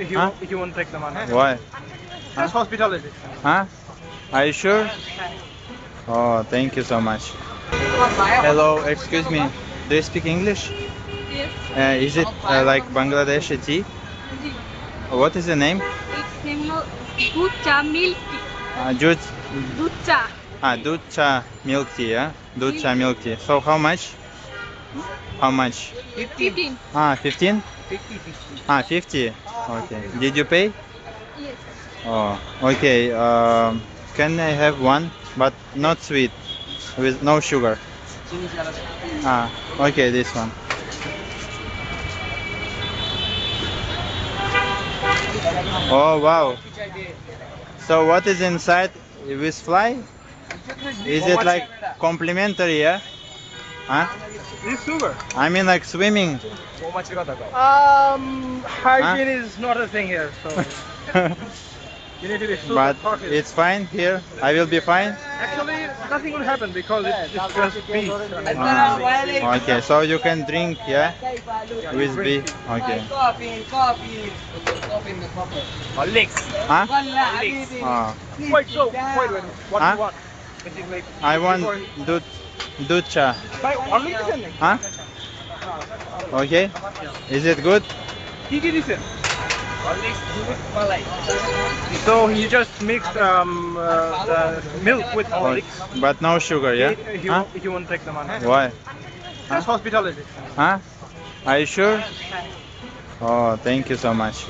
Huh? If you won't take the money. Why? That's hospitality. Huh? Are you sure? Oh, thank you so much. Hello, excuse me. Do you speak English? Yes. Is it like Bangladeshi tea? Ji. What is the name? Its name of Doodh Cha Milk Tea. Jut. Doodh Cha. Doodh cha milk tea, yeah? Doodh cha milk tea. So how much? How much? 15. 15? 50. Okay. Did you pay? Yes. Oh, okay. Can I have one, but not sweet, with no sugar? Okay, this one. Oh, wow. So what is inside with fly? Is it like complimentary, yeah? Huh? This sugar. I mean like swimming. Hygiene is not a thing here, so you need to be super But cautious. it's fine here. I will be fine. Actually, nothing will happen because it's just beef. Okay, so you can drink, yeah? With beef. Okay. Legs. Huh? Legs. Oh. Wait, what Huh? do you want? Is it like I want doodh cha. Buy only this one? Huh? Okay. Is it good? So you just mix the milk with Horlicks. But no sugar, yeah? Huh? If you won't take the money. Why? That's hospitality. Huh? Are you sure? Oh, thank you so much.